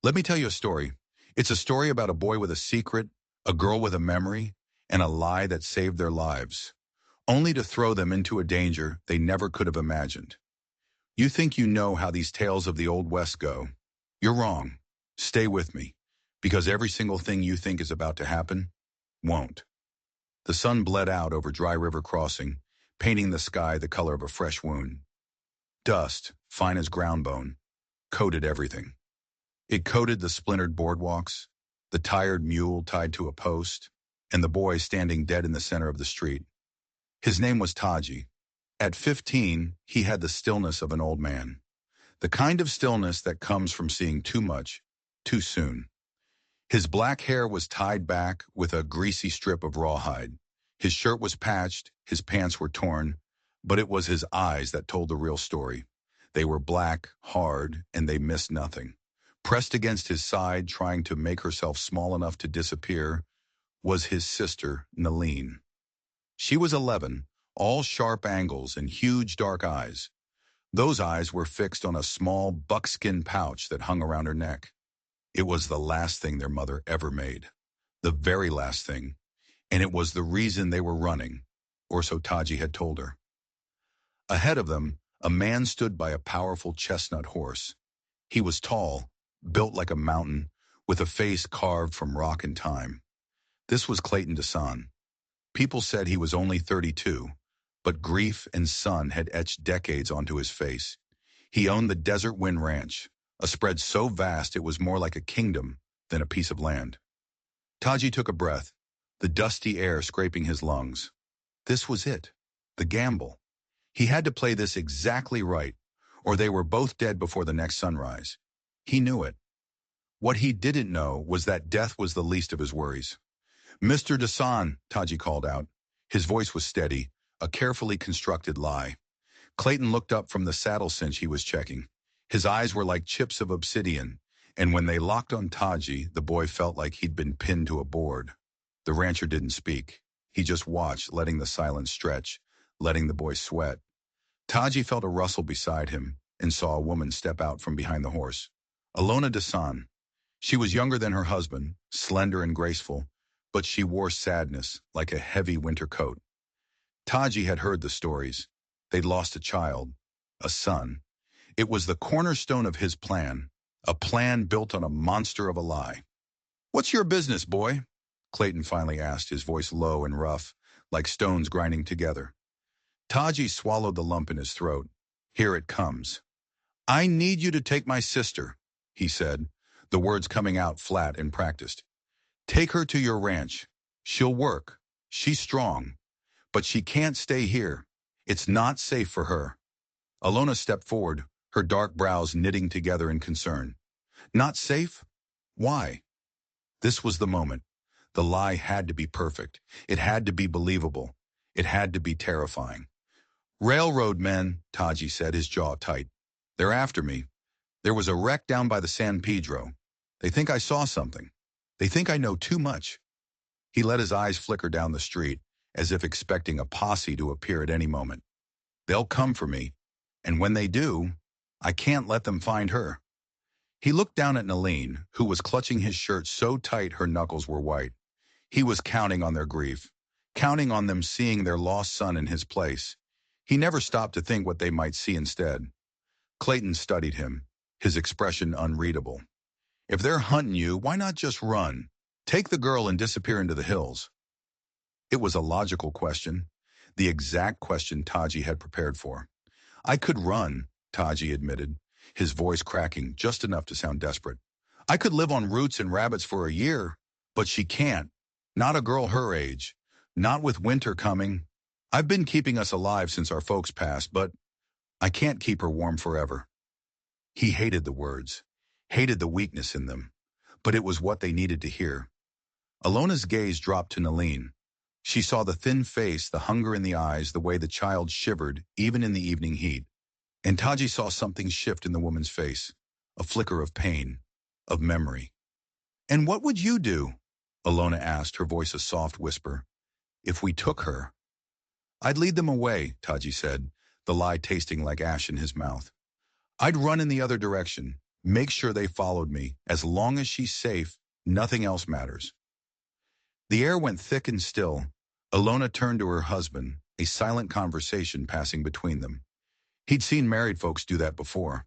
Let me tell you a story. It's a story about a boy with a secret, a girl with a memory, and a lie that saved their lives, only to throw them into a danger they never could have imagined. You think you know how these tales of the Old West go. You're wrong. Stay with me, because every single thing you think is about to happen won't. The sun bled out over Dry River Crossing, painting the sky the color of a fresh wound. Dust, fine as ground bone, coated everything. It coated the splintered boardwalks, the tired mule tied to a post, and the boy standing dead in the center of the street. His name was Taji. At 15, he had the stillness of an old man. The kind of stillness that comes from seeing too much, too soon. His black hair was tied back with a greasy strip of rawhide. His shirt was patched, his pants were torn, but it was his eyes that told the real story. They were black, hard, and they missed nothing. Pressed against his side, trying to make herself small enough to disappear, was his sister, Naleen. She was 11, all sharp angles and huge dark eyes. Those eyes were fixed on a small buckskin pouch that hung around her neck. It was the last thing their mother ever made. The very last thing. And it was the reason they were running, or so Taji had told her. Ahead of them, a man stood by a powerful chestnut horse. He was tall, built like a mountain, with a face carved from rock and time. This was Clayton Desan. People said he was only 32, but grief and sun had etched decades onto his face. He owned the Desert Wind Ranch, a spread so vast it was more like a kingdom than a piece of land. Taji took a breath, the dusty air scraping his lungs. This was it, the gamble. He had to play this exactly right, or they were both dead before the next sunrise. He knew it. What he didn't know was that death was the least of his worries. "Mr. Desan," Taji called out. His voice was steady, a carefully constructed lie. Clayton looked up from the saddle cinch he was checking. His eyes were like chips of obsidian, and when they locked on Taji, the boy felt like he'd been pinned to a board. The rancher didn't speak. He just watched, letting the silence stretch, letting the boy sweat. Taji felt a rustle beside him and saw a woman step out from behind the horse. Alona Desan. She was younger than her husband, slender and graceful, but she wore sadness like a heavy winter coat. Taji had heard the stories. They'd lost a child, a son. It was the cornerstone of his plan, a plan built on a monster of a lie. "What's your business, boy?" Clayton finally asked, his voice low and rough, like stones grinding together. Taji swallowed the lump in his throat. "Here it comes." "I need you to take my sister," he said, the words coming out flat and practiced. "Take her to your ranch. She'll work. She's strong. But she can't stay here. It's not safe for her." Alona stepped forward, her dark brows knitting together in concern. "Not safe? Why?" This was the moment. The lie had to be perfect. It had to be believable. It had to be terrifying. "Railroad men," Taji said, his jaw tight. "They're after me. There was a wreck down by the San Pedro. They think I saw something. They think I know too much." He let his eyes flicker down the street, as if expecting a posse to appear at any moment. "They'll come for me. And when they do, I can't let them find her." He looked down at Naleen, who was clutching his shirt so tight her knuckles were white. He was counting on their grief, counting on them seeing their lost son in his place. He never stopped to think what they might see instead. Clayton studied him, his expression unreadable. "If they're hunting you, why not just run? Take the girl and disappear into the hills." It was a logical question, the exact question Taji had prepared for. "I could run," Taji admitted, his voice cracking just enough to sound desperate. "I could live on roots and rabbits for a year, but she can't. Not a girl her age. Not with winter coming. I've been keeping us alive since our folks passed, but I can't keep her warm forever." He hated the words, hated the weakness in them, but it was what they needed to hear. Alona's gaze dropped to Naleen. She saw the thin face, the hunger in the eyes, the way the child shivered, even in the evening heat. And Taji saw something shift in the woman's face, a flicker of pain, of memory. "And what would you do?" Alona asked, her voice a soft whisper. "If we took her?" "I'd lead them away," Taji said, the lie tasting like ash in his mouth. "I'd run in the other direction, Make sure they followed me. As long as she's safe, nothing else matters. The air went thick and still. Alona turned to her husband, a silent conversation passing between them. He'd seen married folks do that before.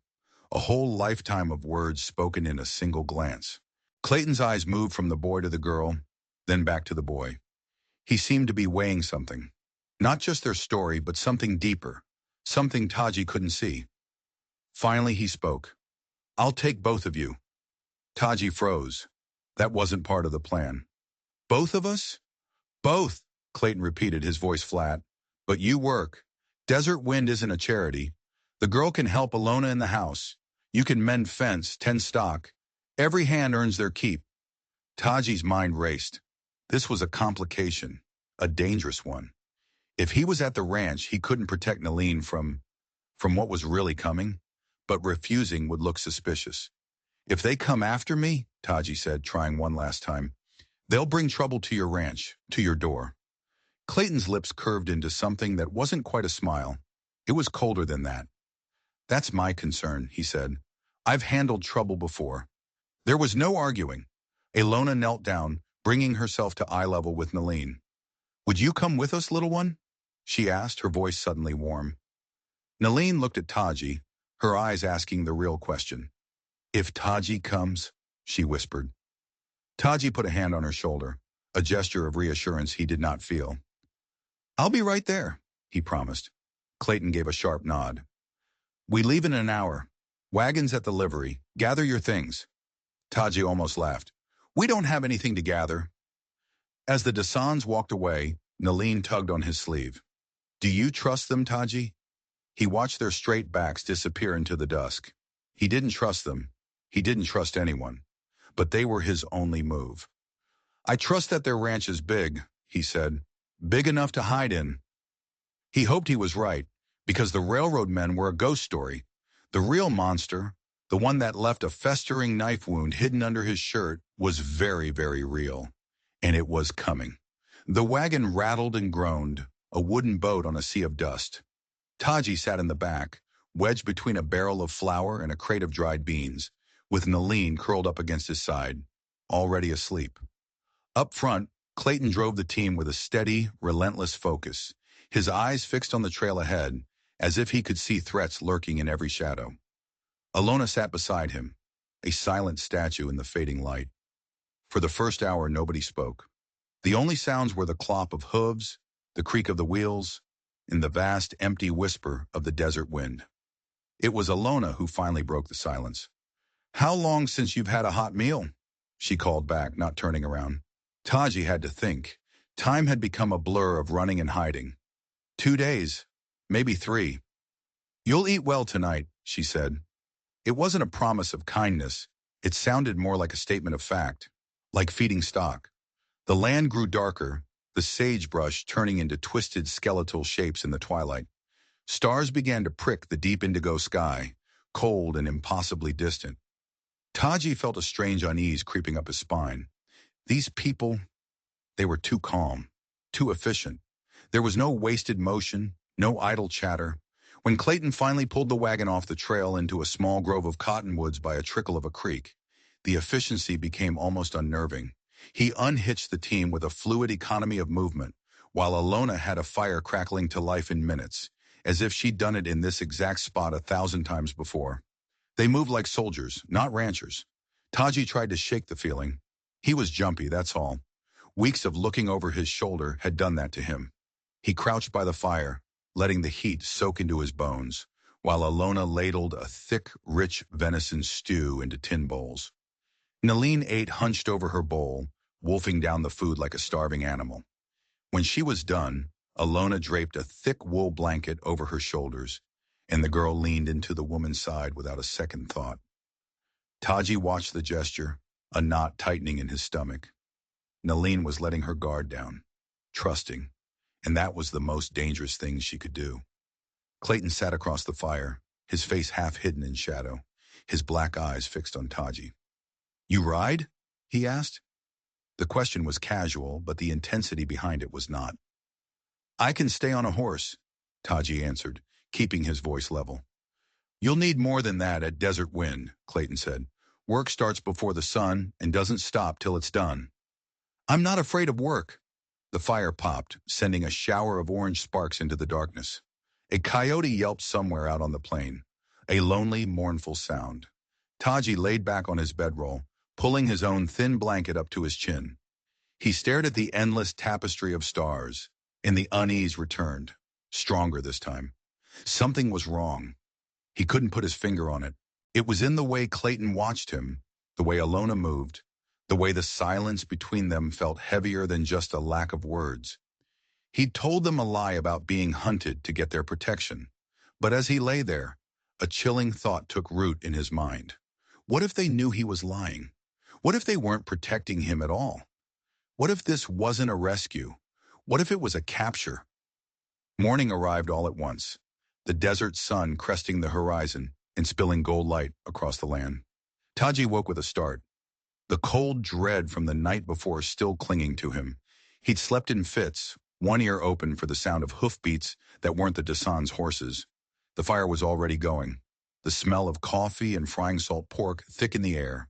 A whole lifetime of words spoken in a single glance. Clayton's eyes moved from the boy to the girl, then back to the boy. He seemed to be weighing something. Not just their story, but something deeper. Something Taji couldn't see. Finally, he spoke. I'll take both of you. Taji froze. That wasn't part of the plan. Both of us? Both, Clayton repeated, his voice flat. But you work. Desert Wind isn't a charity. The girl can help Alona in the house. You can mend fence, tend stock. Every hand earns their keep. Taji's mind raced. This was a complication, a dangerous one. If he was at the ranch, he couldn't protect Nalin from what was really coming, but refusing would look suspicious. If they come after me, Taji said, trying one last time, they'll bring trouble to your ranch, to your door. Clayton's lips curved into something that wasn't quite a smile. It was colder than that. That's my concern, he said. I've handled trouble before. There was no arguing. Alona knelt down, bringing herself to eye level with Nalin. Would you come with us, little one? She asked, her voice suddenly warm. Nalin looked at Taji, her eyes asking the real question. If Taji comes, she whispered. Taji put a hand on her shoulder, a gesture of reassurance he did not feel. I'll be right there, he promised. Clayton gave a sharp nod. We leave in an hour. Wagons at the livery. Gather your things. Taji almost laughed. We don't have anything to gather. As the Dasans walked away, Nalin tugged on his sleeve. Do you trust them, Taji? He watched their straight backs disappear into the dusk. He didn't trust them. He didn't trust anyone. But they were his only move. I trust that their ranch is big, he said. Big enough to hide in. He hoped he was right, because the railroad men were a ghost story. The real monster, the one that left a festering knife wound hidden under his shirt, was very, very real. And it was coming. The wagon rattled and groaned, a wooden boat on a sea of dust. Taji sat in the back, wedged between a barrel of flour and a crate of dried beans, with Nalin curled up against his side, already asleep. Up front, Clayton drove the team with a steady, relentless focus, his eyes fixed on the trail ahead, as if he could see threats lurking in every shadow. Alona sat beside him, a silent statue in the fading light. For the first hour, nobody spoke. The only sounds were the clop of hooves, the creak of the wheels, and the vast, empty whisper of the desert wind. It was Alona who finally broke the silence. How long since you've had a hot meal? She called back, not turning around. Taji had to think. Time had become a blur of running and hiding. 2 days, maybe 3. You'll eat well tonight, she said. It wasn't a promise of kindness. It sounded more like a statement of fact, like feeding stock. The land grew darker, the sagebrush turning into twisted skeletal shapes in the twilight. Stars began to prick the deep indigo sky, cold and impossibly distant. Taji felt a strange unease creeping up his spine. These people, they were too calm, too efficient. There was no wasted motion, no idle chatter. When Clayton finally pulled the wagon off the trail into a small grove of cottonwoods by a trickle of a creek, the efficiency became almost unnerving. He unhitched the team with a fluid economy of movement, while Alona had a fire crackling to life in minutes, as if she'd done it in this exact spot 1,000 times before. They moved like soldiers, not ranchers. Taji tried to shake the feeling. He was jumpy, that's all. Weeks of looking over his shoulder had done that to him. He crouched by the fire, letting the heat soak into his bones, while Alona ladled a thick, rich venison stew into tin bowls. Nalin ate hunched over her bowl, wolfing down the food like a starving animal. When she was done, Alona draped a thick wool blanket over her shoulders, and the girl leaned into the woman's side without a second thought. Taji watched the gesture, a knot tightening in his stomach. Nalin was letting her guard down, trusting, and that was the most dangerous thing she could do. Clayton sat across the fire, his face half hidden in shadow, his black eyes fixed on Taji. You ride? He asked. The question was casual, but the intensity behind it was not. I can stay on a horse, Taji answered, keeping his voice level. You'll need more than that at Desert Wind, Clayton said. Work starts before the sun and doesn't stop till it's done. I'm not afraid of work. The fire popped, sending a shower of orange sparks into the darkness. A coyote yelped somewhere out on the plain, a lonely, mournful sound. Taji laid back on his bedroll, pulling his own thin blanket up to his chin. He stared at the endless tapestry of stars, and the unease returned, stronger this time. Something was wrong. He couldn't put his finger on it. It was in the way Clayton watched him, the way Alona moved, the way the silence between them felt heavier than just a lack of words. He'd told them a lie about being hunted to get their protection. But as he lay there, a chilling thought took root in his mind. What if they knew he was lying? What if they weren't protecting him at all? What if this wasn't a rescue? What if it was a capture? Morning arrived all at once, the desert sun cresting the horizon and spilling gold light across the land. Taji woke with a start, the cold dread from the night before still clinging to him. He'd slept in fits, one ear open for the sound of hoofbeats that weren't the Dasan's horses. The fire was already going. The smell of coffee and frying salt pork thick in the air.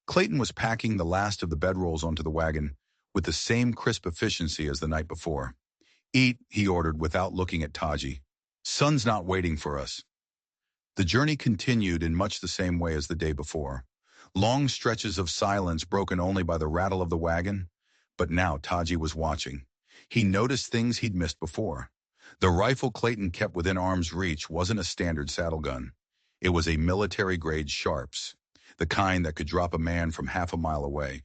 Clayton was packing the last of the bedrolls onto the wagon with the same crisp efficiency as the night before. Eat, he ordered without looking at Taji. Sun's not waiting for us. The journey continued in much the same way as the day before. Long stretches of silence broken only by the rattle of the wagon. But now Taji was watching. He noticed things he'd missed before. The rifle Clayton kept within arm's reach wasn't a standard saddle gun. It was a military-grade Sharps, the kind that could drop a man from half a mile away.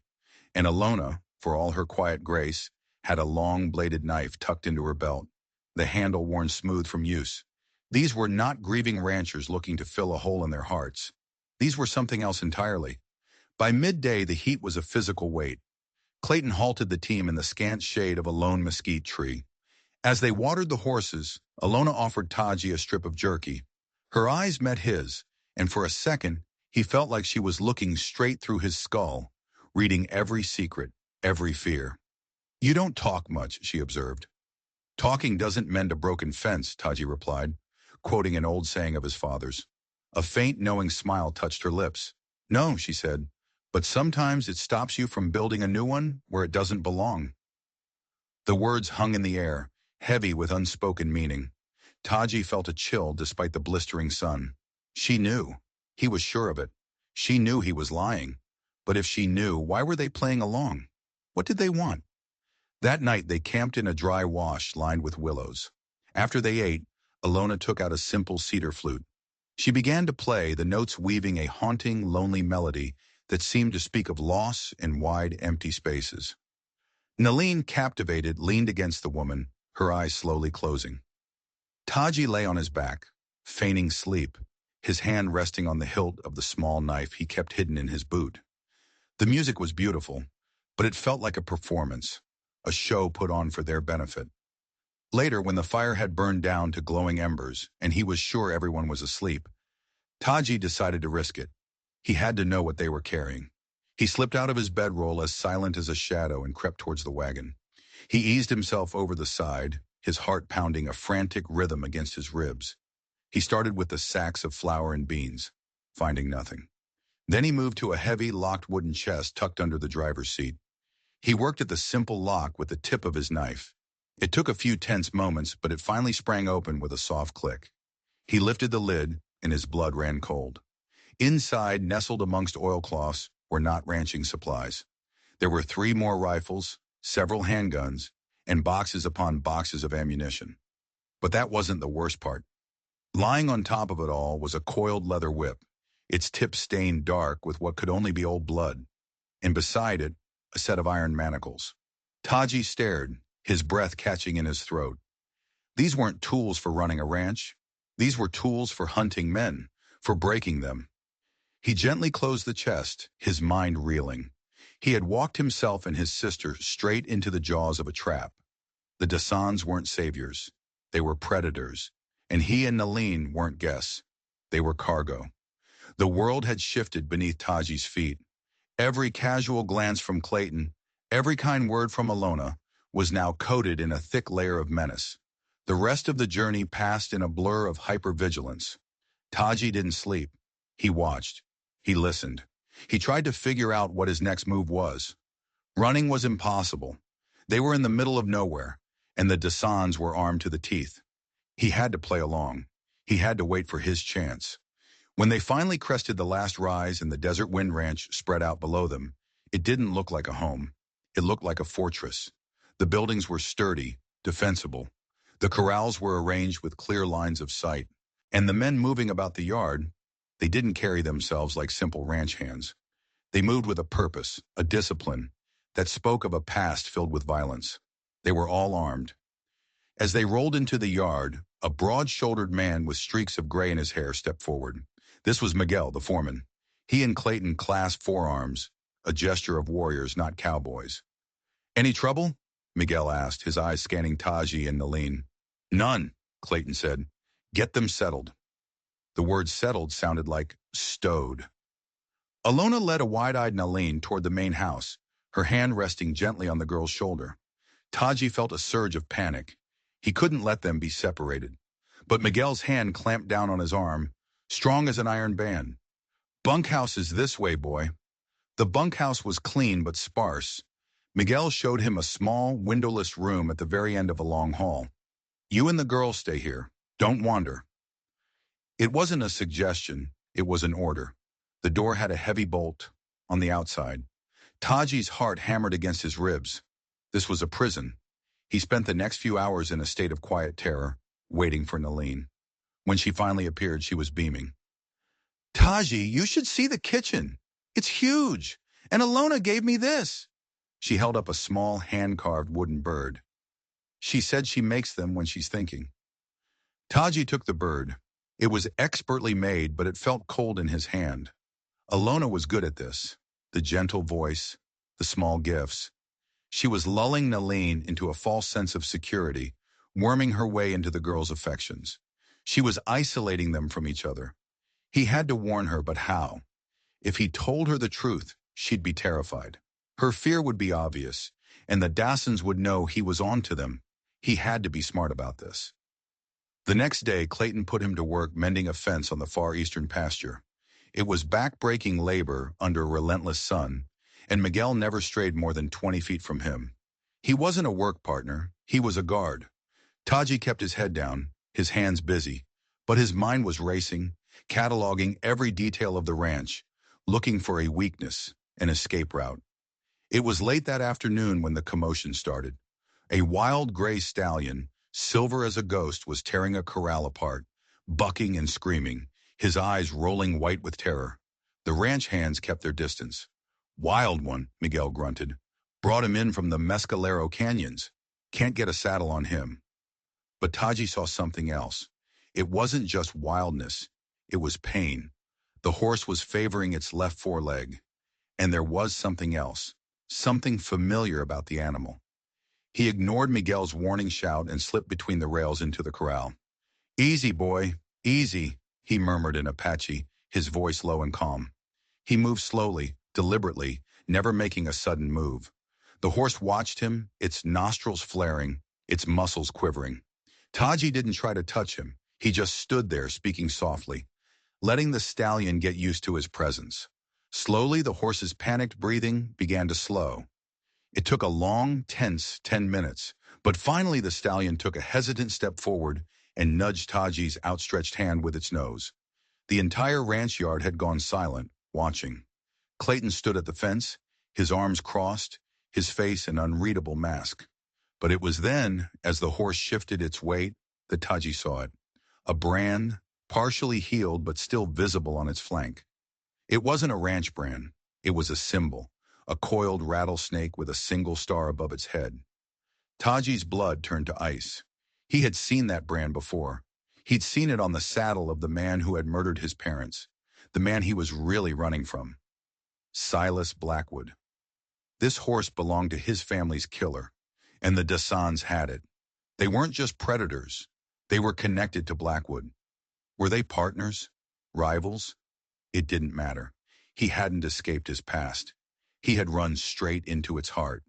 And Alona, for all her quiet grace, had a long-bladed knife tucked into her belt, the handle worn smooth from use. These were not grieving ranchers looking to fill a hole in their hearts. These were something else entirely. By midday, the heat was a physical weight. Clayton halted the team in the scant shade of a lone mesquite tree. As they watered the horses, Alona offered Taji a strip of jerky. Her eyes met his, and for a second, he felt like she was looking straight through his skull, reading every secret, every fear. You don't talk much, she observed. Talking doesn't mend a broken fence, Taji replied, quoting an old saying of his father's. A faint, knowing smile touched her lips. No, she said, but sometimes it stops you from building a new one where it doesn't belong. The words hung in the air, heavy with unspoken meaning. Taji felt a chill despite the blistering sun. She knew. He was sure of it. She knew he was lying. But if she knew, why were they playing along? What did they want? That night they camped in a dry wash lined with willows. After they ate, Alona took out a simple cedar flute. She began to play, the notes weaving a haunting, lonely melody that seemed to speak of loss in wide, empty spaces. Naleen, captivated, leaned against the woman, her eyes slowly closing. Taji lay on his back, feigning sleep, his hand resting on the hilt of the small knife he kept hidden in his boot. The music was beautiful, but it felt like a performance, a show put on for their benefit. Later, when the fire had burned down to glowing embers and he was sure everyone was asleep, Taji decided to risk it. He had to know what they were carrying. He slipped out of his bedroll as silent as a shadow and crept towards the wagon. He eased himself over the side, his heart pounding a frantic rhythm against his ribs. He started with the sacks of flour and beans, finding nothing. Then he moved to a heavy, locked wooden chest tucked under the driver's seat. He worked at the simple lock with the tip of his knife. It took a few tense moments, but it finally sprang open with a soft click. He lifted the lid, and his blood ran cold. Inside, nestled amongst oilcloths, were not ranching supplies. There were 3 more rifles, several handguns, and boxes upon boxes of ammunition. But that wasn't the worst part. Lying on top of it all was a coiled leather whip, its tip stained dark with what could only be old blood, and beside it, a set of iron manacles. Taji stared, his breath catching in his throat. These weren't tools for running a ranch. These were tools for hunting men, for breaking them. He gently closed the chest, his mind reeling. He had walked himself and his sister straight into the jaws of a trap. The Dasans weren't saviors. They were predators. And he and Naleen weren't guests. They were cargo. The world had shifted beneath Taji's feet. Every casual glance from Clayton, every kind word from Alona, was now coated in a thick layer of menace. The rest of the journey passed in a blur of hypervigilance. Taji didn't sleep. He watched. He listened. He tried to figure out what his next move was. Running was impossible. They were in the middle of nowhere, and the Dasans were armed to the teeth. He had to play along. He had to wait for his chance. When they finally crested the last rise and the desert wind ranch spread out below them, it didn't look like a home. It looked like a fortress. The buildings were sturdy, defensible. The corrals were arranged with clear lines of sight. And the men moving about the yard, they didn't carry themselves like simple ranch hands. They moved with a purpose, a discipline, that spoke of a past filled with violence. They were all armed. As they rolled into the yard, a broad-shouldered man with streaks of gray in his hair stepped forward. This was Miguel, the foreman. He and Clayton clasped forearms, a gesture of warriors, not cowboys. "Any trouble?" Miguel asked, his eyes scanning Taji and Nalin. "None," Clayton said. "Get them settled." The word settled sounded like stowed. Alona led a wide-eyed Nalin toward the main house, her hand resting gently on the girl's shoulder. Taji felt a surge of panic. He couldn't let them be separated. But Miguel's hand clamped down on his arm, strong as an iron band. "Bunkhouse is this way, boy." The bunkhouse was clean but sparse. Miguel showed him a small, windowless room at the very end of a long hall. "You and the girl stay here. Don't wander." It wasn't a suggestion, it was an order. The door had a heavy bolt on the outside. Taji's heart hammered against his ribs. This was a prison. He spent the next few hours in a state of quiet terror, waiting for Nalin. When she finally appeared, she was beaming. "Taji, you should see the kitchen. It's huge. And Alona gave me this." She held up a small, hand-carved wooden bird. "She said she makes them when she's thinking." Taji took the bird. It was expertly made, but it felt cold in his hand. Alona was good at this. The gentle voice, the small gifts. She was lulling Nalin into a false sense of security, worming her way into the girl's affections. She was isolating them from each other. He had to warn her, but how? If he told her the truth, she'd be terrified. Her fear would be obvious, and the Dassons would know he was on to them. He had to be smart about this. The next day, Clayton put him to work mending a fence on the far eastern pasture. It was back-breaking labor under a relentless sun, and Miguel never strayed more than 20 feet from him. He wasn't a work partner, he was a guard. Taji kept his head down, his hands busy, but his mind was racing, cataloging every detail of the ranch, looking for a weakness, an escape route. It was late that afternoon when the commotion started. A wild gray stallion, silver as a ghost, was tearing a corral apart, bucking and screaming, his eyes rolling white with terror. The ranch hands kept their distance. "Wild one," Miguel grunted. "Brought him in from the Mescalero canyons. Can't get a saddle on him." But Taji saw something else. It wasn't just wildness. It was pain. The horse was favoring its left foreleg. And there was something else. Something familiar about the animal. He ignored Miguel's warning shout and slipped between the rails into the corral. "Easy, boy, easy," he murmured in Apache, his voice low and calm. He moved slowly, deliberately, never making a sudden move. The horse watched him, its nostrils flaring, its muscles quivering. Taji didn't try to touch him. He just stood there, speaking softly, letting the stallion get used to his presence. Slowly, the horse's panicked breathing began to slow. It took a long, tense 10 minutes, but finally the stallion took a hesitant step forward and nudged Taji's outstretched hand with its nose. The entire ranch yard had gone silent, watching. Clayton stood at the fence, his arms crossed, his face an unreadable mask. But it was then, as the horse shifted its weight, that Taji saw it. A brand, partially healed but still visible on its flank. It wasn't a ranch brand. It was a symbol, a coiled rattlesnake with a single star above its head. Taji's blood turned to ice. He had seen that brand before. He'd seen it on the saddle of the man who had murdered his parents, the man he was really running from. Silas Blackwood. This horse belonged to his family's killer, and the Dassans had it. They weren't just predators. They were connected to Blackwood. Were they partners? Rivals? It didn't matter. He hadn't escaped his past. He had run straight into its heart.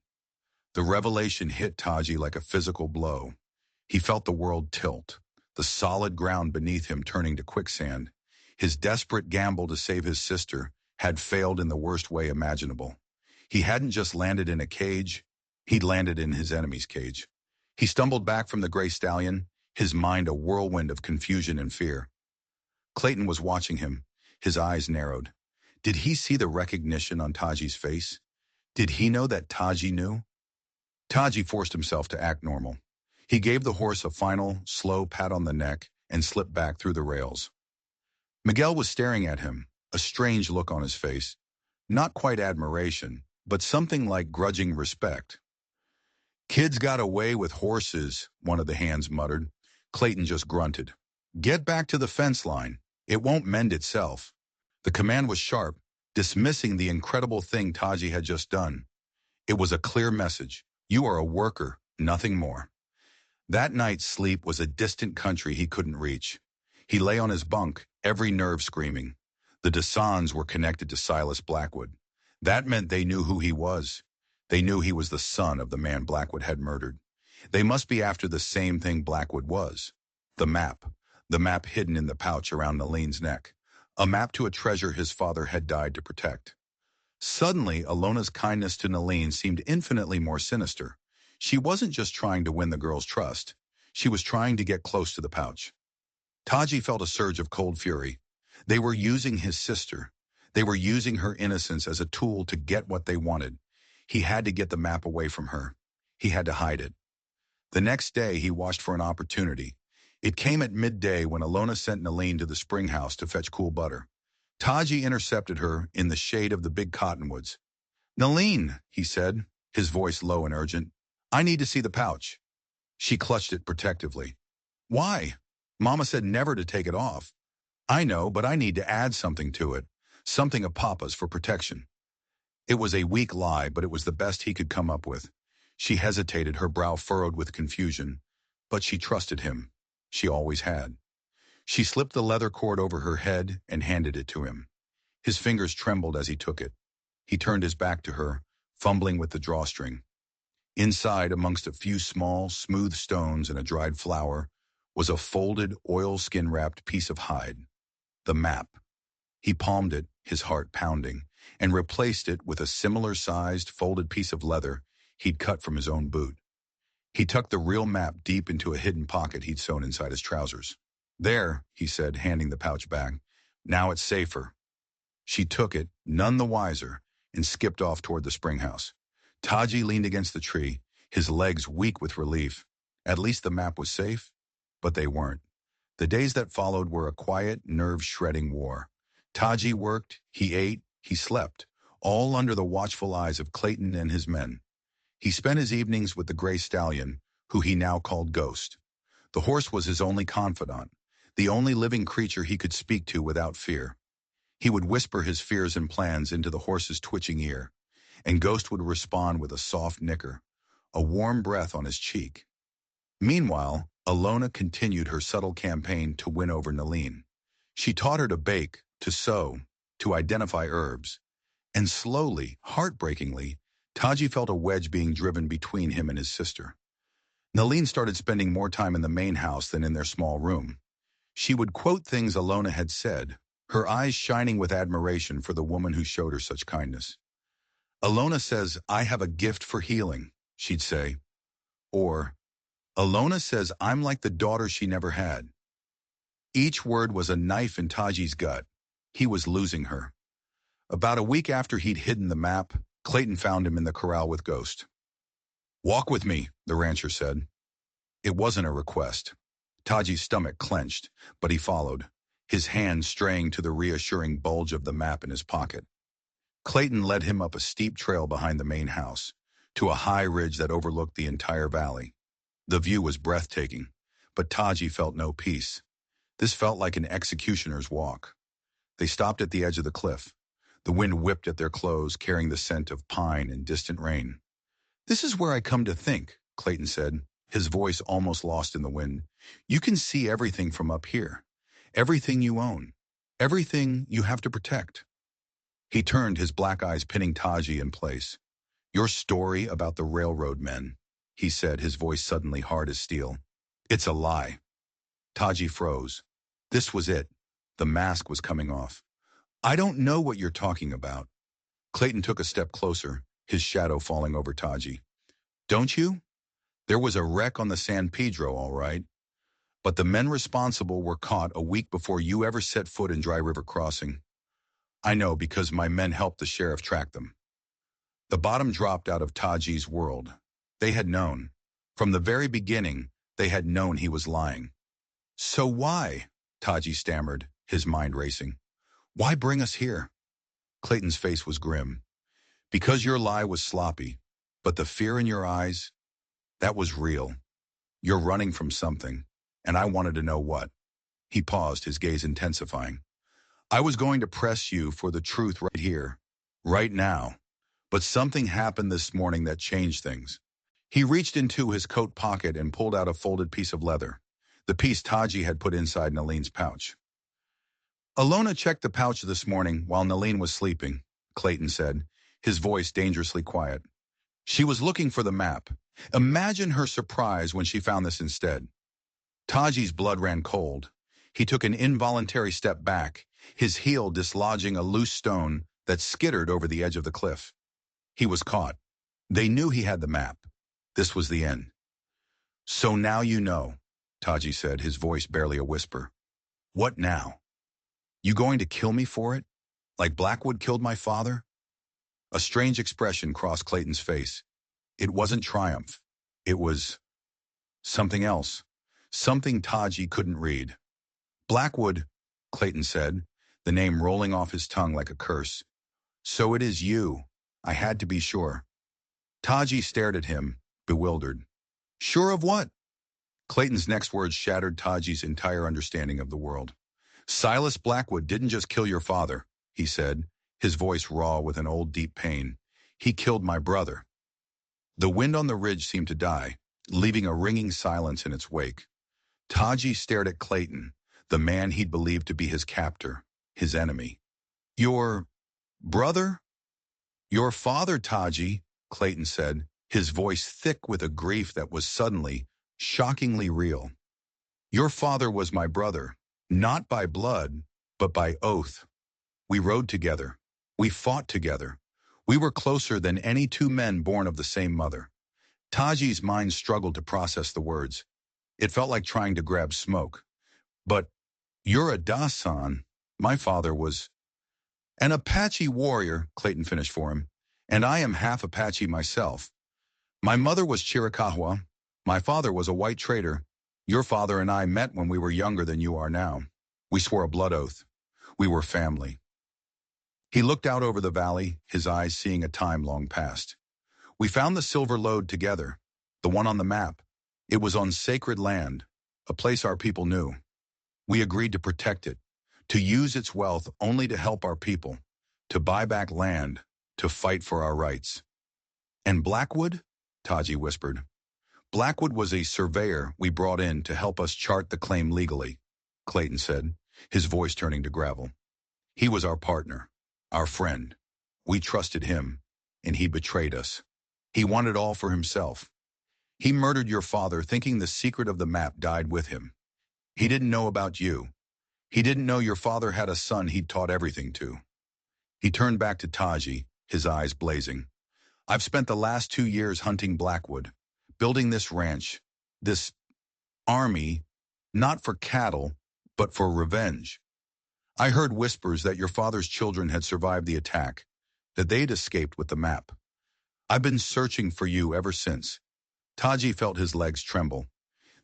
The revelation hit Taji like a physical blow. He felt the world tilt, the solid ground beneath him turning to quicksand. His desperate gamble to save his sister had failed in the worst way imaginable. He hadn't just landed in a cage, he'd landed in his enemy's cage. He stumbled back from the gray stallion, his mind a whirlwind of confusion and fear. Clayton was watching him, his eyes narrowed. Did he see the recognition on Taji's face? Did he know that Taji knew? Taji forced himself to act normal. He gave the horse a final, slow pat on the neck and slipped back through the rails. Miguel was staring at him, a strange look on his face. Not quite admiration, but something like grudging respect. Kids got away with horses, one of the hands muttered. Clayton just grunted. Get back to the fence line. It won't mend itself. The command was sharp, dismissing the incredible thing Taji had just done. It was a clear message. You are a worker, nothing more. That night's sleep was a distant country he couldn't reach. He lay on his bunk, every nerve screaming. The Dasans were connected to Silas Blackwood. That meant they knew who he was. They knew he was the son of the man Blackwood had murdered. They must be after the same thing Blackwood was. The map. The map hidden in the pouch around Naline's neck. A map to a treasure his father had died to protect. Suddenly, Alona's kindness to Naline seemed infinitely more sinister. She wasn't just trying to win the girl's trust. She was trying to get close to the pouch. Taji felt a surge of cold fury. They were using his sister. They were using her innocence as a tool to get what they wanted. He had to get the map away from her. He had to hide it. The next day, he watched for an opportunity. It came at midday when Alona sent Naline to the spring house to fetch cool butter. Taji intercepted her in the shade of the big cottonwoods. Naline, he said, his voice low and urgent. I need to see the pouch. She clutched it protectively. Why? Mama said never to take it off. I know, but I need to add something to it. Something of Papa's for protection. It was a weak lie, but it was the best he could come up with. She hesitated, her brow furrowed with confusion. But she trusted him. She always had. She slipped the leather cord over her head and handed it to him. His fingers trembled as he took it. He turned his back to her, fumbling with the drawstring. Inside, amongst a few small, smooth stones and a dried flower, was a folded, oilskin-wrapped piece of hide. The map. He palmed it, his heart pounding, and replaced it with a similar-sized, folded piece of leather he'd cut from his own boot. He tucked the real map deep into a hidden pocket he'd sewn inside his trousers. There, he said, handing the pouch back. Now it's safer. She took it, none the wiser, and skipped off toward the spring house. Taji leaned against the tree, his legs weak with relief. At least the map was safe, but they weren't. The days that followed were a quiet, nerve-shredding war. Taji worked, he ate, he slept, all under the watchful eyes of Clayton and his men. He spent his evenings with the gray stallion, who he now called Ghost. The horse was his only confidant, the only living creature he could speak to without fear. He would whisper his fears and plans into the horse's twitching ear, and Ghost would respond with a soft nicker, a warm breath on his cheek. Meanwhile, Alona continued her subtle campaign to win over Naline. She taught her to bake, to sew, to identify herbs. And slowly, heartbreakingly, Taji felt a wedge being driven between him and his sister. Naline started spending more time in the main house than in their small room. She would quote things Alona had said, her eyes shining with admiration for the woman who showed her such kindness. Alona says, I have a gift for healing, she'd say. Or, Alona says I'm like the daughter she never had. Each word was a knife in Taji's gut. He was losing her. About a week after he'd hidden the map, Clayton found him in the corral with Ghost. Walk with me, the rancher said. It wasn't a request. Taji's stomach clenched, but he followed, his hand straying to the reassuring bulge of the map in his pocket. Clayton led him up a steep trail behind the main house, to a high ridge that overlooked the entire valley. The view was breathtaking, but Taji felt no peace. This felt like an executioner's walk. They stopped at the edge of the cliff. The wind whipped at their clothes, carrying the scent of pine and distant rain. This is where I come to think, Clayton said, his voice almost lost in the wind. You can see everything from up here. Everything you own. Everything you have to protect. He turned, his black eyes pinning Taji in place. Your story about the railroad men, he said, his voice suddenly hard as steel. It's a lie. Taji froze. This was it. The mask was coming off. I don't know what you're talking about. Clayton took a step closer, his shadow falling over Taji. Don't you? There was a wreck on the San Pedro, all right. But the men responsible were caught a week before you ever set foot in Dry River Crossing. I know because my men helped the sheriff track them. The bottom dropped out of Taji's world. They had known. From the very beginning, they had known he was lying. So why? Taji stammered, his mind racing. Why bring us here? Clayton's face was grim. Because your lie was sloppy, but the fear in your eyes, that was real. You're running from something, and I wanted to know what. He paused, his gaze intensifying. I was going to press you for the truth right here, right now. But something happened this morning that changed things. He reached into his coat pocket and pulled out a folded piece of leather, the piece Taji had put inside Nalene's pouch. Alona checked the pouch this morning while Nalene was sleeping, Clayton said, his voice dangerously quiet. She was looking for the map. Imagine her surprise when she found this instead. Taji's blood ran cold. He took an involuntary step back, his heel dislodging a loose stone that skittered over the edge of the cliff. He was caught. They knew he had the map. This was the end. So now you know, Taji said, his voice barely a whisper. What now? You going to kill me for it? Like Blackwood killed my father? A strange expression crossed Clayton's face. It wasn't triumph. It was something else. Something Taji couldn't read. Blackwood, Clayton said, the name rolling off his tongue like a curse. So it is you. I had to be sure. Taji stared at him, bewildered. Sure of what? Clayton's next words shattered Taji's entire understanding of the world. Silas Blackwood didn't just kill your father, he said, his voice raw with an old deep pain. He killed my brother. The wind on the ridge seemed to die, leaving a ringing silence in its wake. Taji stared at Clayton, the man he'd believed to be his captor, his enemy. Your brother? Your father, Taji, Clayton said, his voice thick with a grief that was suddenly, shockingly real. Your father was my brother, not by blood, but by oath. We rode together. We fought together. We were closer than any two men born of the same mother. Taji's mind struggled to process the words. It felt like trying to grab smoke. But you're a Dasan. My father was an Apache warrior, Clayton finished for him, and I am half Apache myself. My mother was Chiricahua. My father was a white trader. Your father and I met when we were younger than you are now. We swore a blood oath. We were family. He looked out over the valley, his eyes seeing a time long past. We found the silver lode together, the one on the map. It was on sacred land, a place our people knew. We agreed to protect it, to use its wealth only to help our people, to buy back land, to fight for our rights. And Blackwood? Taji whispered. Blackwood was a surveyor we brought in to help us chart the claim legally, Clayton said, his voice turning to gravel. He was our partner, our friend. We trusted him, and he betrayed us. He wanted all for himself. He murdered your father thinking the secret of the map died with him. He didn't know about you. He didn't know your father had a son he'd taught everything to. He turned back to Taji, his eyes blazing. I've spent the last 2 years hunting Blackwood, building this ranch, this army, not for cattle, but for revenge. I heard whispers that your father's children had survived the attack, that they'd escaped with the map. I've been searching for you ever since. Taji felt his legs tremble.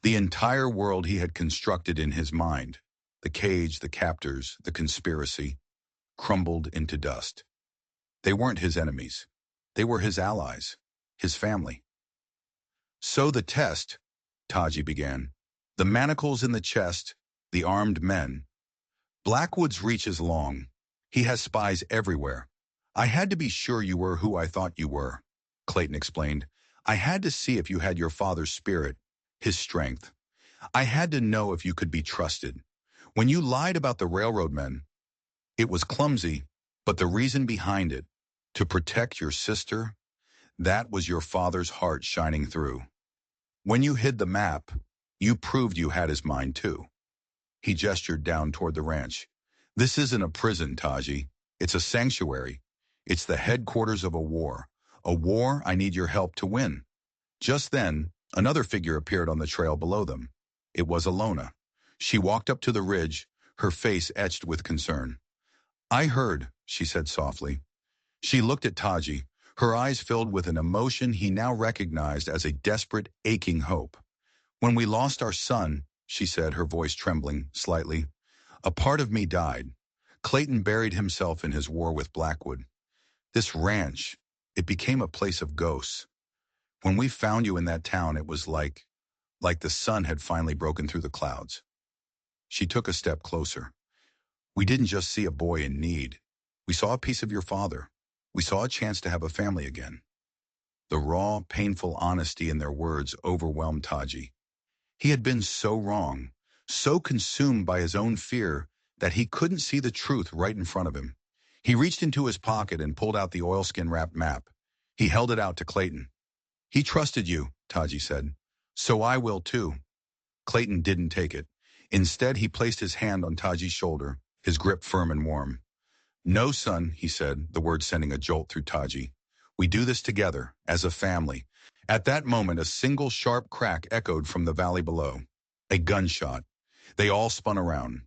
The entire world he had constructed in his mind, the cage, the captors, the conspiracy, crumbled into dust. They weren't his enemies. They were his allies, his family. So the test, Taji began. The manacles in the chest, the armed men. Blackwood's reach is long. He has spies everywhere. I had to be sure you were who I thought you were, Clayton explained. I had to see if you had your father's spirit, his strength. I had to know if you could be trusted. When you lied about the railroad men, it was clumsy, but the reason behind it, to protect your sister, that was your father's heart shining through. When you hid the map, you proved you had his mind too. He gestured down toward the ranch. This isn't a prison, Taji. It's a sanctuary. It's the headquarters of a war. A war I need your help to win. Just then, another figure appeared on the trail below them. It was Alona. She walked up to the ridge, her face etched with concern. I heard, she said softly. She looked at Taji, her eyes filled with an emotion he now recognized as a desperate, aching hope. When we lost our son, she said, her voice trembling slightly, a part of me died. Clayton buried himself in his war with Blackwood. This ranch, it became a place of ghosts. When we found you in that town, it was like the sun had finally broken through the clouds. She took a step closer. We didn't just see a boy in need. We saw a piece of your father. We saw a chance to have a family again. The raw, painful honesty in their words overwhelmed Taji. He had been so wrong, so consumed by his own fear that he couldn't see the truth right in front of him. He reached into his pocket and pulled out the oilskin-wrapped map. He held it out to Clayton. He trusted you, Taji said. So I will too. Clayton didn't take it. Instead, he placed his hand on Taji's shoulder, his grip firm and warm. No, son, he said, the words sending a jolt through Taji. We do this together, as a family. At that moment, a single sharp crack echoed from the valley below. A gunshot. They all spun around.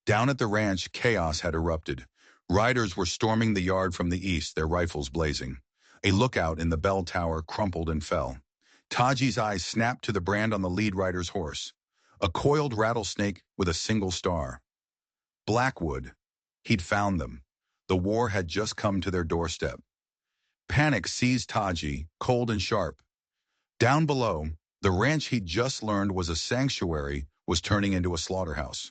Down at the ranch, chaos had erupted. Riders were storming the yard from the east, their rifles blazing. A lookout in the bell tower crumpled and fell. Taji's eyes snapped to the brand on the lead rider's horse. A coiled rattlesnake with a single star. Blackwood. He'd found them. The war had just come to their doorstep. Panic seized Taji, cold and sharp. Down below, the ranch he'd just learned was a sanctuary was turning into a slaughterhouse.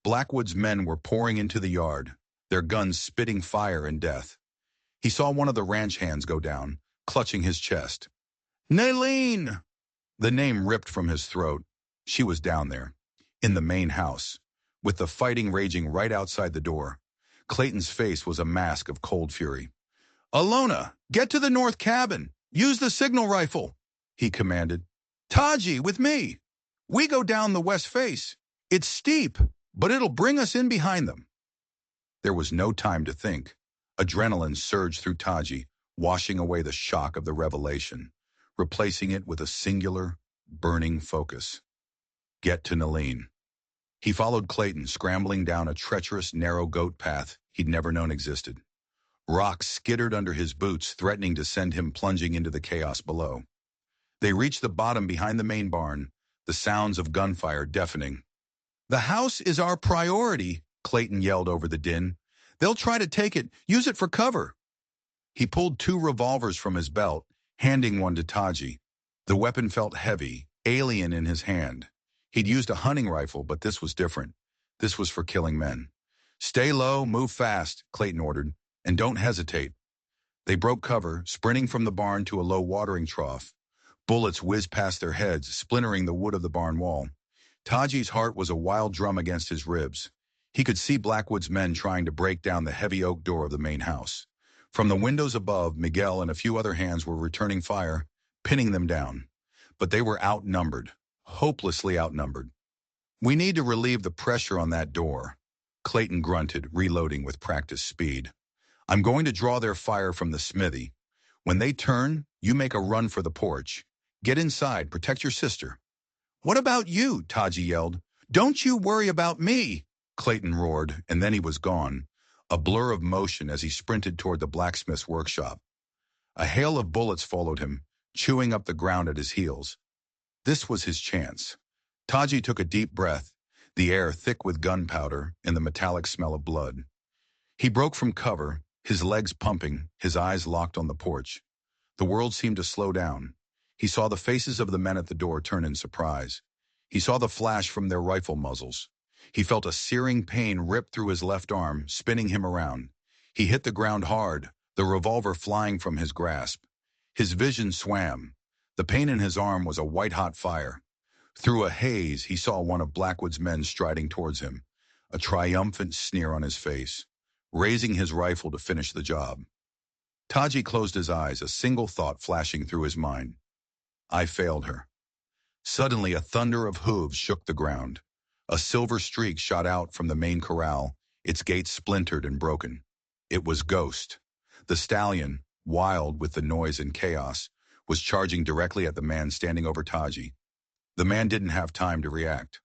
Blackwood's men were pouring into the yard, their guns spitting fire and death. He saw one of the ranch hands go down, clutching his chest. Naleen! The name ripped from his throat. She was down there, in the main house, with the fighting raging right outside the door. Clayton's face was a mask of cold fury. Alona, get to the north cabin. Use the signal rifle, he commanded. Taji, with me. We go down the west face. It's steep, but it'll bring us in behind them. There was no time to think. Adrenaline surged through Taji, washing away the shock of the revelation, replacing it with a singular, burning focus. Get to Naleen. He followed Clayton, scrambling down a treacherous, narrow goat path he'd never known existed. Rocks skittered under his boots, threatening to send him plunging into the chaos below. They reached the bottom behind the main barn, the sounds of gunfire deafening. The house is our priority, Clayton yelled over the din. They'll try to take it. Use it for cover. He pulled 2 revolvers from his belt, handing one to Taji. The weapon felt heavy, alien in his hand. He'd used a hunting rifle, but this was different. This was for killing men. Stay low, move fast, Clayton ordered, and don't hesitate. They broke cover, sprinting from the barn to a low watering trough. Bullets whizzed past their heads, splintering the wood of the barn wall. Taji's heart was a wild drum against his ribs. He could see Blackwood's men trying to break down the heavy oak door of the main house. From the windows above, Miguel and a few other hands were returning fire, pinning them down. But they were outnumbered, hopelessly outnumbered. We need to relieve the pressure on that door, Clayton grunted, reloading with practiced speed. I'm going to draw their fire from the smithy. When they turn, you make a run for the porch. Get inside, protect your sister. What about you? Taji yelled. Don't you worry about me, Clayton roared, and then he was gone, a blur of motion as he sprinted toward the blacksmith's workshop. A hail of bullets followed him, chewing up the ground at his heels. This was his chance. Taji took a deep breath, the air thick with gunpowder and the metallic smell of blood. He broke from cover, his legs pumping, his eyes locked on the porch. The world seemed to slow down. He saw the faces of the men at the door turn in surprise. He saw the flash from their rifle muzzles. He felt a searing pain rip through his left arm, spinning him around. He hit the ground hard, the revolver flying from his grasp. His vision swam. The pain in his arm was a white-hot fire. Through a haze, he saw one of Blackwood's men striding towards him, a triumphant sneer on his face, raising his rifle to finish the job. Taji closed his eyes, a single thought flashing through his mind. I failed her. Suddenly, a thunder of hooves shook the ground. A silver streak shot out from the main corral, its gates splintered and broken. It was Ghost. The stallion, wild with the noise and chaos, was charging directly at the man standing over Taji. The man didn't have time to react.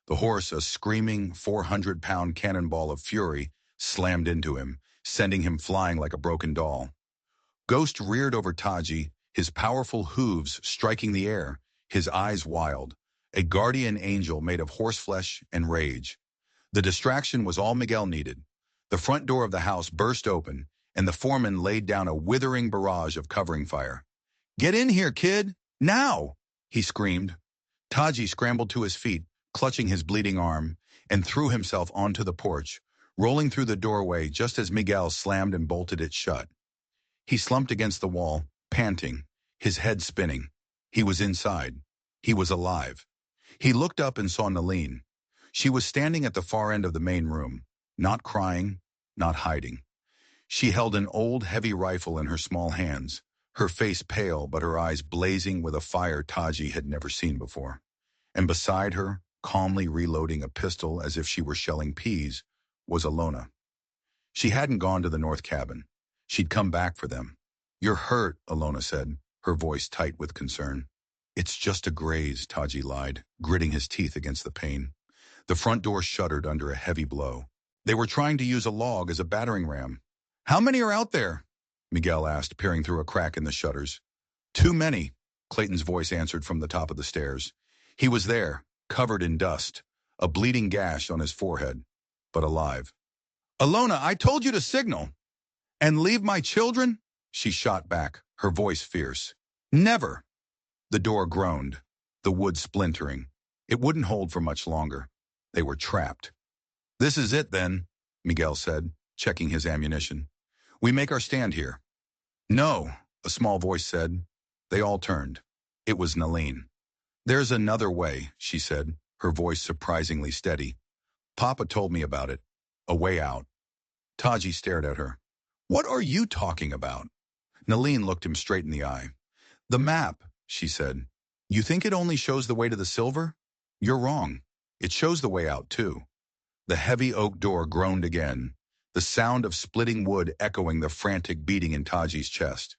The horse, a screaming 400-pound cannonball of fury, slammed into him, sending him flying like a broken doll. Ghost reared over Taji, his powerful hooves striking the air, his eyes wild, a guardian angel made of horseflesh and rage. The distraction was all Miguel needed. The front door of the house burst open, and the foreman laid down a withering barrage of covering fire. "Get in here, kid! Now!" he screamed. Taji scrambled to his feet, clutching his bleeding arm, and threw himself onto the porch, rolling through the doorway just as Miguel slammed and bolted it shut. He slumped against the wall, panting, his head spinning. He was inside. He was alive. He looked up and saw Nalene. She was standing at the far end of the main room, not crying, not hiding. She held an old, heavy rifle in her small hands, her face pale but her eyes blazing with a fire Taji had never seen before. And beside her, calmly reloading a pistol as if she were shelling peas, was Alona. She hadn't gone to the north cabin. She'd come back for them. "You're hurt," Alona said, her voice tight with concern. "It's just a graze," Taji lied, gritting his teeth against the pain. The front door shuddered under a heavy blow. They were trying to use a log as a battering ram. "How many are out there?" Miguel asked, peering through a crack in the shutters. "Too many," Clayton's voice answered from the top of the stairs. He was there, covered in dust, a bleeding gash on his forehead, but alive. "Alona, I told you to signal." "And leave my children?" She shot back, her voice fierce. "Never." The door groaned, the wood splintering. It wouldn't hold for much longer. They were trapped. "This is it, then," Miguel said, checking his ammunition. "We make our stand here." "No," a small voice said. They all turned. It was Nalene. "There's another way," she said, her voice surprisingly steady. "Papa told me about it. A way out." Taji stared at her. "What are you talking about?" Nalene looked him straight in the eye. "The map," she said. "You think it only shows the way to the silver? You're wrong. It shows the way out, too." The heavy oak door groaned again, the sound of splitting wood echoing the frantic beating in Taji's chest.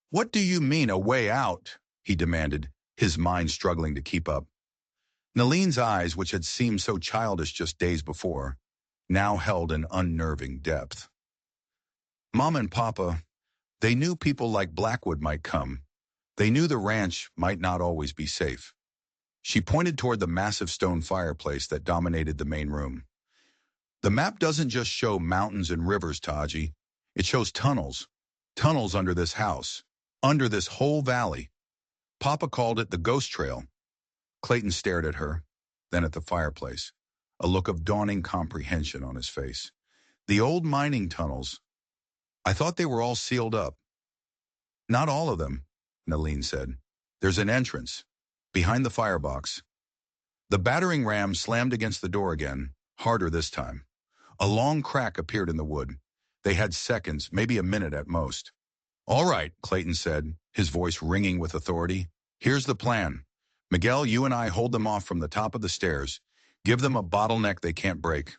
"What do you mean, a way out?" he demanded, his mind struggling to keep up. Nalene's eyes, which had seemed so childish just days before, now held an unnerving depth. "Mom and Papa, they knew people like Blackwood might come. They knew the ranch might not always be safe." She pointed toward the massive stone fireplace that dominated the main room. "The map doesn't just show mountains and rivers, Taji. It shows tunnels. Tunnels under this house. Under this whole valley. Papa called it the Ghost Trail." Clayton stared at her, then at the fireplace, a look of dawning comprehension on his face. "The old mining tunnels. I thought they were all sealed up." "Not all of them," Nalene said. "There's an entrance, behind the firebox." The battering ram slammed against the door again, harder this time. A long crack appeared in the wood. They had seconds, maybe a minute at most. "All right," Clayton said, his voice ringing with authority. "Here's the plan. Miguel, you and I hold them off from the top of the stairs. Give them a bottleneck they can't break.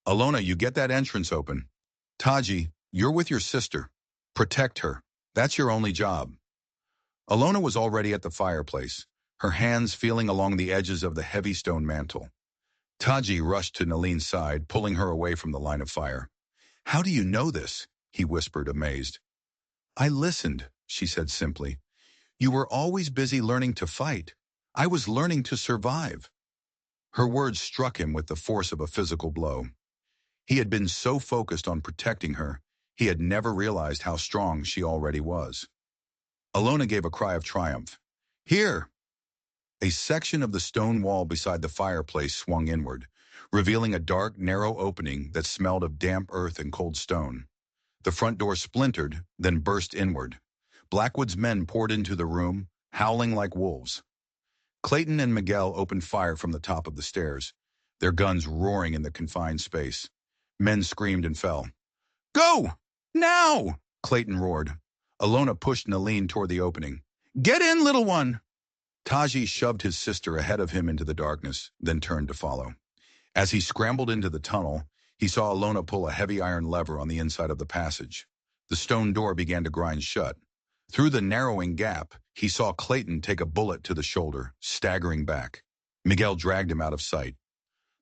Alona, you get that entrance open. Taji, you're with your sister. Protect her. That's your only job." Alona was already at the fireplace, her hands feeling along the edges of the heavy stone mantle. Taji rushed to Nalene's side, pulling her away from the line of fire. "How do you know this?" he whispered, amazed. "I listened," she said simply. "You were always busy learning to fight. I was learning to survive." Her words struck him with the force of a physical blow. He had been so focused on protecting her, he had never realized how strong she already was. Alona gave a cry of triumph. "Here!" A section of the stone wall beside the fireplace swung inward, revealing a dark, narrow opening that smelled of damp earth and cold stone. The front door splintered, then burst inward. Blackwood's men poured into the room, howling like wolves. Clayton and Miguel opened fire from the top of the stairs, their guns roaring in the confined space. Men screamed and fell. "Go! Now!" Clayton roared. Alona pushed Nalene toward the opening. "Get in, little one!" Taji shoved his sister ahead of him into the darkness, then turned to follow. As he scrambled into the tunnel, He saw Alona pull a heavy iron lever on the inside of the passage. The stone door began to grind shut. Through the narrowing gap, he saw Clayton take a bullet to the shoulder, staggering back. Miguel dragged him out of sight.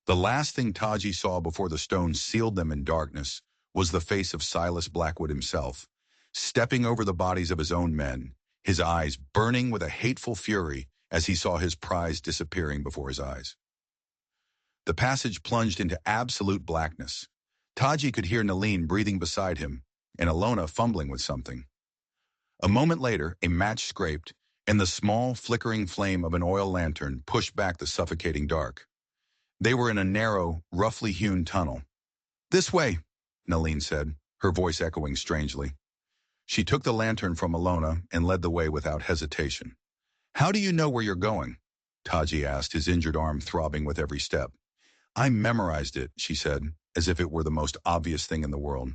The last thing Taji saw before the stone sealed them in darkness was the face of Silas Blackwood himself, stepping over the bodies of his own men, his eyes burning with a hateful fury as he saw his prize disappearing before his eyes. The passage plunged into absolute blackness. Taji could hear Nalin breathing beside him, and Alona fumbling with something. A moment later, a match scraped, and the small, flickering flame of an oil lantern pushed back the suffocating dark. They were in a narrow, roughly hewn tunnel. "This way," Nalin said, her voice echoing strangely. She took the lantern from Alona and led the way without hesitation. "How do you know where you're going?" Taji asked, his injured arm throbbing with every step. "I memorized it," she said, as if it were the most obvious thing in the world.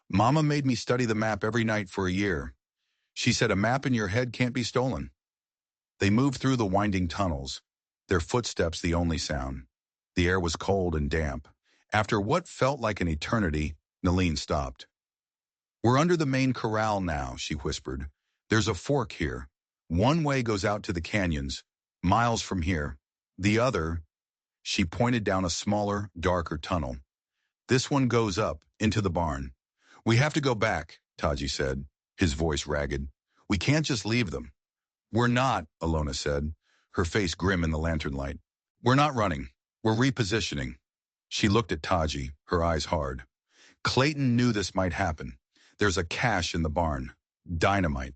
"Mama made me study the map every night for a year. She said a map in your head can't be stolen." They moved through the winding tunnels, their footsteps the only sound. The air was cold and damp. After what felt like an eternity, Nalin stopped. "We're under the main corral now," she whispered. "There's a fork here. One way goes out to the canyons, miles from here. The other," she pointed down a smaller, darker tunnel. "This one goes up, into the barn." "We have to go back," Taji said, his voice ragged. "We can't just leave them." "We're not," Alona said, her face grim in the lantern light. "We're not running. We're repositioning." She looked at Taji, her eyes hard. Clayton knew this might happen. There's a cache in the barn. Dynamite.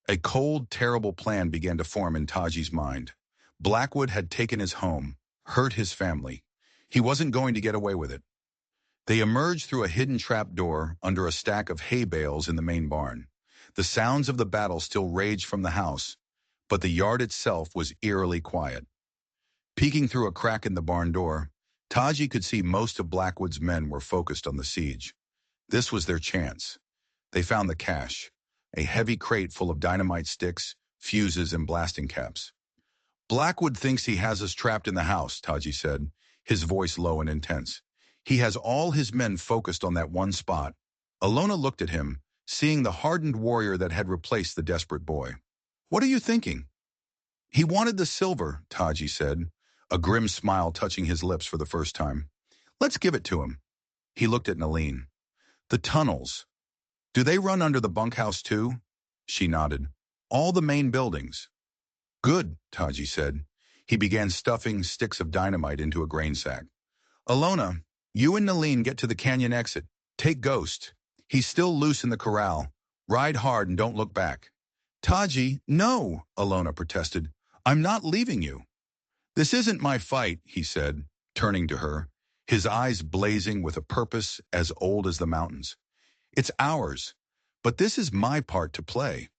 A cold, terrible plan began to form in Taji's mind. Blackwood had taken his home, hurt his family. He wasn't going to get away with it. They emerged through a hidden trap door under a stack of hay bales in the main barn. The sounds of the battle still raged from the house, but the yard itself was eerily quiet. Peeking through a crack in the barn door, Taji could see most of Blackwood's men were focused on the siege. This was their chance. They found the cache, a heavy crate full of dynamite sticks, fuses, and blasting caps. "Blackwood thinks he has us trapped in the house," Taji said, his voice low and intense. "He has all his men focused on that one spot." Alona looked at him, seeing the hardened warrior that had replaced the desperate boy. "What are you thinking?" "He wanted the silver," Taji said, a grim smile touching his lips for the first time. "Let's give it to him." He looked at Nalin. "The tunnels. Do they run under the bunkhouse too?" She nodded. "All the main buildings." "Good," Taji said. He began stuffing sticks of dynamite into a grain sack. "Alona, you and Nalin get to the canyon exit. Take Ghost. He's still loose in the corral. Ride hard and don't look back." "Taji, no," Alona protested. "I'm not leaving you." "This isn't my fight," he said, turning to her, his eyes blazing with a purpose as old as the mountains. "It's ours, but this is my part to play.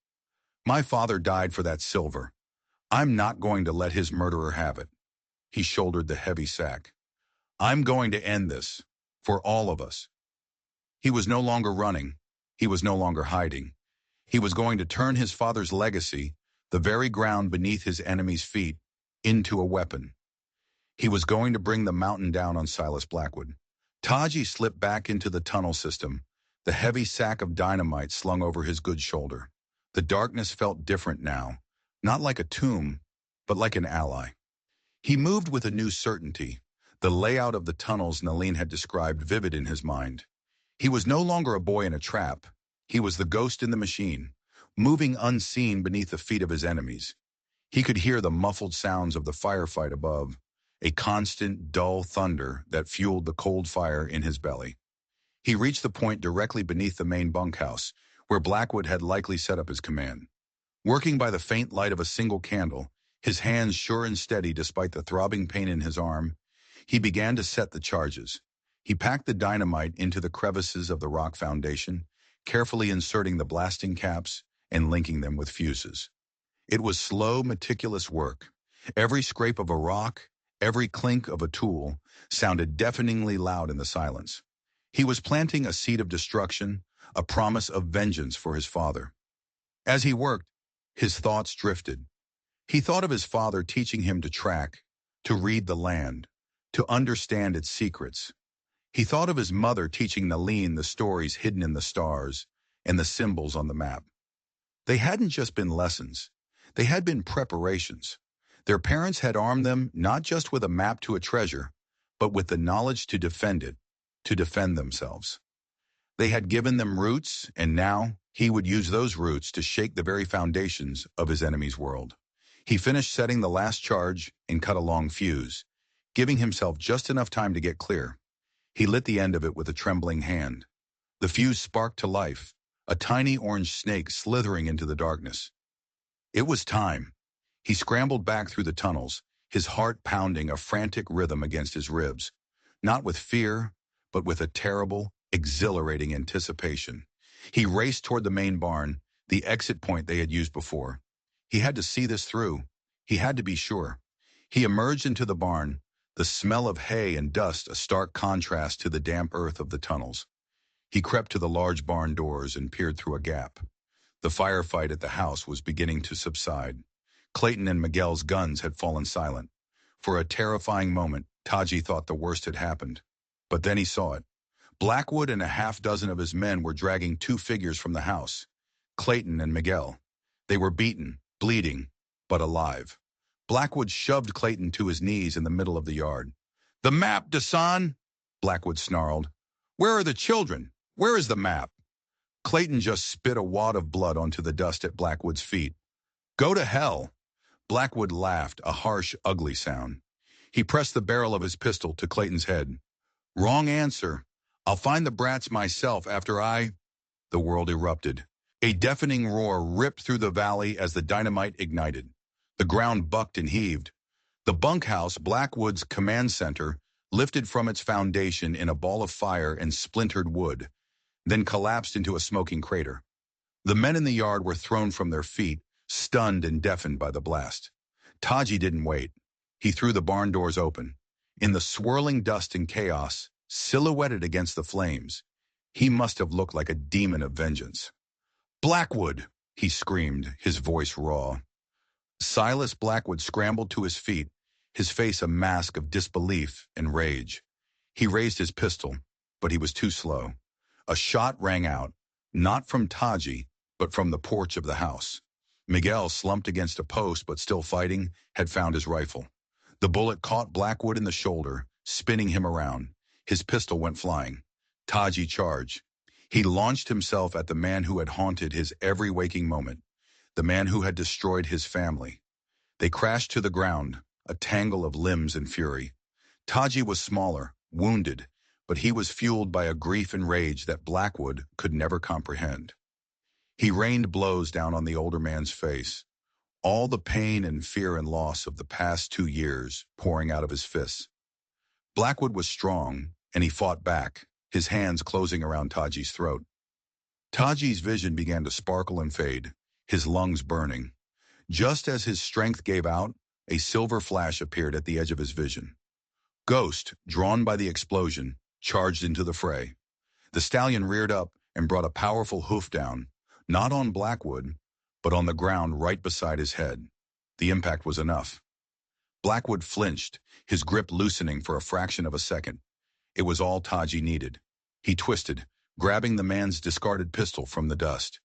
My father died for that silver. I'm not going to let his murderer have it." He shouldered the heavy sack. "I'm going to end this, for all of us." He was no longer running. He was no longer hiding. He was going to turn his father's legacy, the very ground beneath his enemy's feet, into a weapon. He was going to bring the mountain down on Silas Blackwood. Taji slipped back into the tunnel system, the heavy sack of dynamite slung over his good shoulder. The darkness felt different now, not like a tomb, but like an ally. He moved with a new certainty, the layout of the tunnels Nalin had described vivid in his mind. He was no longer a boy in a trap. He was the ghost in the machine, moving unseen beneath the feet of his enemies. He could hear the muffled sounds of the firefight above, a constant, dull thunder that fueled the cold fire in his belly. He reached the point directly beneath the main bunkhouse, where Blackwood had likely set up his command. Working by the faint light of a single candle, his hands sure and steady despite the throbbing pain in his arm, he began to set the charges. He packed the dynamite into the crevices of the rock foundation, carefully inserting the blasting caps and linking them with fuses. It was slow, meticulous work. Every scrape of a rock, every clink of a tool, sounded deafeningly loud in the silence. He was planting a seed of destruction, a promise of vengeance for his father. As he worked, his thoughts drifted. He thought of his father teaching him to track, to read the land, to understand its secrets. He thought of his mother teaching Nalin the stories hidden in the stars and the symbols on the map. They hadn't just been lessons. They had been preparations. Their parents had armed them not just with a map to a treasure, but with the knowledge to defend it, to defend themselves. They had given them roots, and now he would use those roots to shake the very foundations of his enemy's world. He finished setting the last charge and cut a long fuse, giving himself just enough time to get clear. He lit the end of it with a trembling hand. The fuse sparked to life, a tiny orange snake slithering into the darkness. It was time. He scrambled back through the tunnels, his heart pounding a frantic rhythm against his ribs, not with fear, but with a terrible, exhilarating anticipation. He raced toward the main barn, the exit point they had used before. He had to see this through. He had to be sure. He emerged into the barn, the smell of hay and dust a stark contrast to the damp earth of the tunnels. He crept to the large barn doors and peered through a gap. The firefight at the house was beginning to subside. Clayton and Miguel's guns had fallen silent. For a terrifying moment, Taji thought the worst had happened. But then he saw it. Blackwood and a half dozen of his men were dragging two figures from the house. Clayton and Miguel. They were beaten, bleeding, but alive. Blackwood shoved Clayton to his knees in the middle of the yard. "The map, Dasan!" Blackwood snarled. "Where are the children? Where is the map?" Clayton just spit a wad of blood onto the dust at Blackwood's feet. "Go to hell!" Blackwood laughed, a harsh, ugly sound. He pressed the barrel of his pistol to Clayton's head. "Wrong answer. I'll find the brats myself after I—" The world erupted. A deafening roar ripped through the valley as the dynamite ignited. The ground bucked and heaved. The bunkhouse, Blackwood's command center, lifted from its foundation in a ball of fire and splintered wood, then collapsed into a smoking crater. The men in the yard were thrown from their feet, stunned and deafened by the blast. Taji didn't wait. He threw the barn doors open. In the swirling dust and chaos, silhouetted against the flames, he must have looked like a demon of vengeance. "Blackwood!" he screamed, his voice raw. Silas Blackwood scrambled to his feet, his face a mask of disbelief and rage. He raised his pistol, but he was too slow. A shot rang out, not from Taji, but from the porch of the house. Miguel, slumped against a post but still fighting, had found his rifle. The bullet caught Blackwood in the shoulder, spinning him around. His pistol went flying. Taji charged. He launched himself at the man who had haunted his every waking moment, the man who had destroyed his family. They crashed to the ground, a tangle of limbs and fury. Taji was smaller, wounded, but he was fueled by a grief and rage that Blackwood could never comprehend. He rained blows down on the older man's face, all the pain and fear and loss of the past 2 years pouring out of his fists. Blackwood was strong, and he fought back, his hands closing around Taji's throat. Taji's vision began to sparkle and fade, his lungs burning. Just as his strength gave out, a silver flash appeared at the edge of his vision. Ghost, drawn by the explosion, charged into the fray. The stallion reared up and brought a powerful hoof down, not on Blackwood, but on the ground right beside his head. The impact was enough. Blackwood flinched, his grip loosening for a fraction of a second. It was all Taji needed. He twisted, grabbing the man's discarded pistol from the dust.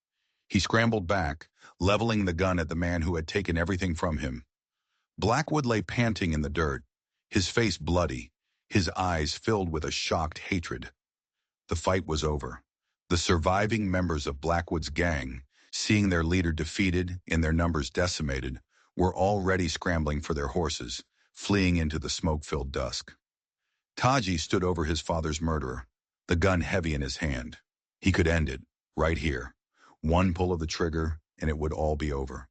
He scrambled back, leveling the gun at the man who had taken everything from him. Blackwood lay panting in the dirt, his face bloody, his eyes filled with a shocked hatred. The fight was over. The surviving members of Blackwood's gang, seeing their leader defeated and their numbers decimated, were already scrambling for their horses, fleeing into the smoke-filled dusk. Taji stood over his father's murderer, the gun heavy in his hand. He could end it, right here. One pull of the trigger, and it would all be over.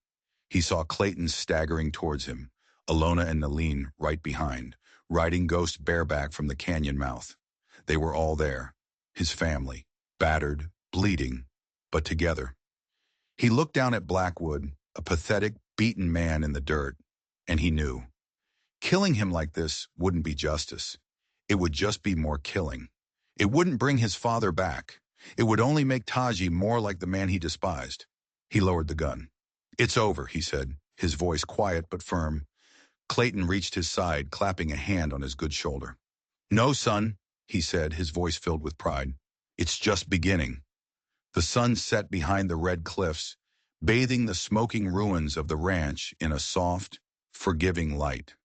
He saw Clayton staggering towards him, Alona and Nalin right behind, riding Ghost bareback from the canyon mouth. They were all there, his family, battered, bleeding, but together. He looked down at Blackwood, a pathetic, beaten man in the dirt, and he knew. Killing him like this wouldn't be justice. It would just be more killing. It wouldn't bring his father back. It would only make Taji more like the man he despised. He lowered the gun. "It's over," he said, his voice quiet but firm. Clayton reached his side, clapping a hand on his good shoulder. "No, son," he said, his voice filled with pride. It's just beginning. The sun set behind the red cliffs, bathing the smoking ruins of the ranch in a soft, forgiving light.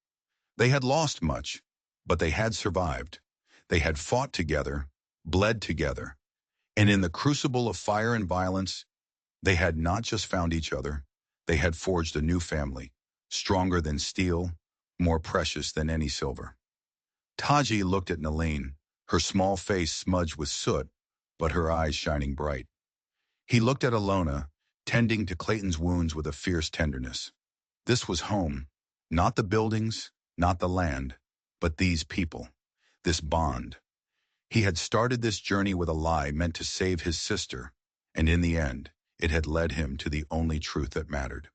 They had lost much, but they had survived. They had fought together, bled together, and in the crucible of fire and violence, they had not just found each other, they had forged a new family, stronger than steel, more precious than any silver. Taji looked at Nalene, her small face smudged with soot, but her eyes shining bright. He looked at Alona, tending to Clayton's wounds with a fierce tenderness. This was home, not the buildings, not the land, but these people, this bond. He had started this journey with a lie meant to save his sister, and in the end, it had led him to the only truth that mattered.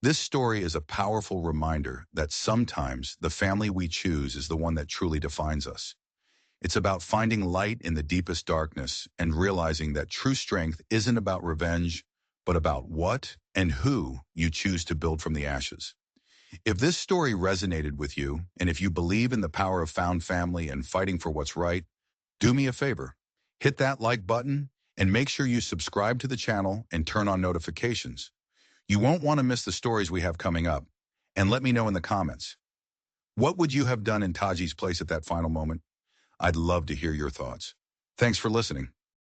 This story is a powerful reminder that sometimes the family we choose is the one that truly defines us. It's about finding light in the deepest darkness and realizing that true strength isn't about revenge, but about what and who you choose to build from the ashes. If this story resonated with you, and if you believe in the power of found family and fighting for what's right, do me a favor. Hit that like button and make sure you subscribe to the channel and turn on notifications. You won't want to miss the stories we have coming up. And let me know in the comments. What would you have done in Taji's place at that final moment? I'd love to hear your thoughts. Thanks for listening.